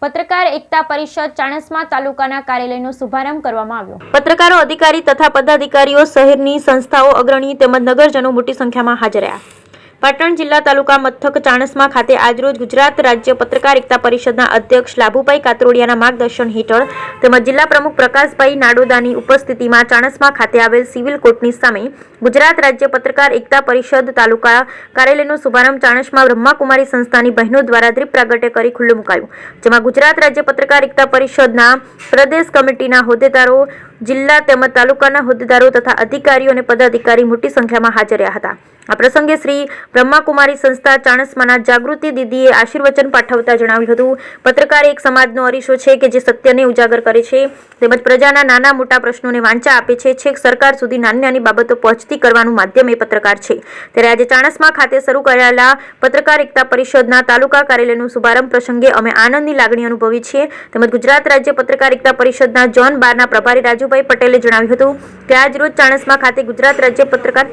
પત્રકાર એકતા પરિષદ ચાણસ્મા તાલુકાના કાર્યાલયનો શુભારંભ કરવામાં આવ્યો। પત્રકારો, અધિકારી તથા પદાધિકારીઓ, શહેરની સંસ્થાઓ અગ્રણી તેમજ નગરજનો મોટી સંખ્યામાં હાજર રહ્યા। પાટણ જિલ્લા તાલુકા મથક ચાણસ્મા ખાતે આજરોજ ગુજરાત રાજ્ય પત્રકાર એકતા પરિષદના અધ્યક્ષ લાભુભાઈ કાતરોડિયાના માર્ગદર્શન હેઠળ તેમજ જિલ્લા પ્રમુખ પ્રકાશભાઈ નાડોદાની ઉપસ્થિતિમાં ચાણસ્મા ખાતે આવેલ સિવિલ કોર્ટની સામે ગુજરાત રાજ્ય પત્રકાર એકતા પરિષદ તાલુકા કાર્યાલયનો શુભારંભ ચાણસ્મા બ્રહ્માકુમારી સંસ્થાની બહેનો દ્વારા દીપ પ્રાગટ્ય કરી ખુલ્લું મુકાયું, જેમાં ગુજરાત રાજ્ય પત્રકાર એકતા પરિષદના પ્રદેશ કમિટીના હોદ્દેદારો, જિલ્લા તેમજ તાલુકાના હોદ્દેદારો તથા અધિકારીઓ અને પદાધિકારી મોટી સંખ્યામાં હાજર રહ્યા હતા। આ પ્રસંગે શ્રી બ્રહ્માકુમારી સંસ્થા ચાણસ્માના જાગૃતિ દીદીએ આશીર્વચન પાઠવતા જણાવ્યું હતું, પત્રકાર એક સમાજનો અરીસો છે કે જે સત્યને ઉજાગર કરે છે તેમજ પ્રજાના નાના મોટા પ્રશ્નોને વાંચા આપે છે, છેક સરકાર સુધી નાની નાની બાબતો પહોંચતી કરવાનું માધ્યમ એ પત્રકાર છે। ત્યારે આજે ચાણસ્મા ખાતે શરૂ કરાયેલા પત્રકાર એકતા પરિષદના તાલુકા કાર્યાલયનો શુભારંભ પ્રસંગે અમે આનંદની લાગણી અનુભવી છીએ તેમજ ગુજરાત રાજ્ય પત્રકાર એકતા પરિષદના ઝોન 12ના પ્રભારી રાજુભાઈ પટેલે જણાવ્યું હતું કે આજ રોજ ચાણસ્મા ખાતે ગુજરાત રાજ્ય પત્રકાર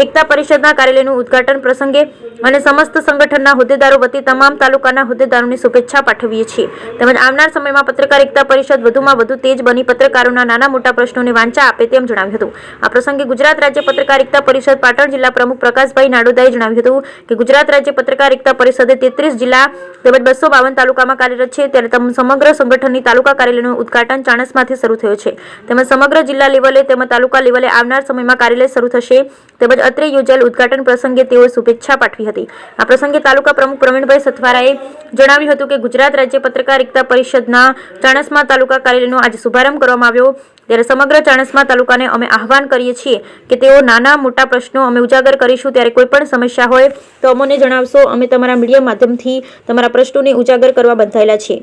એકતા પરિષદના કાર્યાલયનું ઉદ્ઘાટન પ્રસંગે અને સમસ્ત સંગઠનના હોદ્દેદારો વતી તમામ તાલુકાના હોદ્દેદારોને શુભેચ્છા પાઠવીએ છીએ તેમજ આવનાર સમયમાં પત્રકાર એકતા પરિષદ વધુમાં વધુ તેજ બની પત્રકારોના નાના મોટા પ્રશ્નોને વાંચા આપે તેમ જણાવ્યું હતું। આ પ્રસંગે ગુજરાત રાજ્ય પત્રકાર એકતા પરિષદ પાટણ જિલ્લા પ્રમુખ પ્રકાશભાઈ નાડોદાએ જણાવ્યું હતું કે ગુજરાત રાજ્ય પત્રકાર એકતા પરિષદે 33 જિલ્લા તેમજ 252 તાલુકામાં કાર્યરત છે, ત્યારે સમગ્ર સંગઠનની તાલુકા કાર્યાલયનું ઉદ્ઘાટન ચાણસ્માથી શરૂ થયું છે તેમજ સમગ્ર જિલ્લા લેવલે તેમજ તાલુકા લેવલે આવનાર સમયમાં કાર્યાલય શરૂ થશે તેમજ અત્રે યોજાયેલ ઉદ્ઘાટન પ્રસંગે તેઓએ શુભેચ્છા પાઠવી હતી। આ પ્રસંગે તાલુકા પ્રમુખ પ્રવીણભાઈ સથવારાએ જણાવ્યું હતું કે ગુજરાત રાજ્ય પત્રકાર એકતા પરિષદના ચાણસ્મા તાલુકા કાર્યાલયનો આજે શુભારંભ કરવામાં આવ્યો, ત્યારે સમગ્ર ચાણસ્મા તાલુકાને અમે આહવાન કરીએ છીએ કે તેઓ નાના મોટા પ્રશ્નો અમે ઉજાગર કરીશું, ત્યારે કોઈ પણ સમસ્યા હોય તો અમને જણાવશો, અમે તમારા મીડિયા માધ્યમથી તમારા પ્રશ્નોને ઉજાગર કરવા બંધાયેલા છીએ।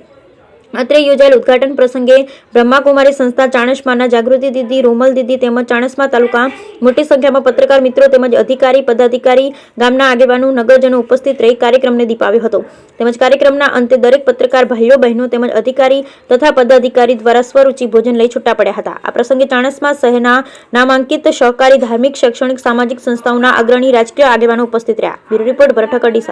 અત્રે યોજાયેલ ઉદ્ઘાટન પ્રસંગે બ્રહ્માકુમારી સંસ્થા ચાણસ્માના જાગૃતિ દીદી, રોમલ દીદી તેમજ ચાણસ્મા તાલુકા મોટી સંખ્યામાં પત્રકાર મિત્રો તેમજ અધિકારી પદાધિકારી, ગામના આગેવાનો, નગરજનો ઉપસ્થિત રહી કાર્યક્રમને દીપાવ્યો હતો તેમજ કાર્યક્રમના અંતે દરેક પત્રકાર ભાઈઓ બહેનો તેમજ અધિકારી તથા પદાધિકારી દ્વારા સ્વરૂચિ ભોજન લઈ છૂટા પડ્યા હતા। આ પ્રસંગે ચાણસ્મા શહેરના નામાંકિત સહકારી, ધાર્મિક, શૈક્ષણિક, સામાજિક સંસ્થાઓના અગ્રણી રાજકીય આગેવાનો ઉપસ્થિત રહ્યા। બ્યુરો રિપોર્ટ ભરત ડીસા।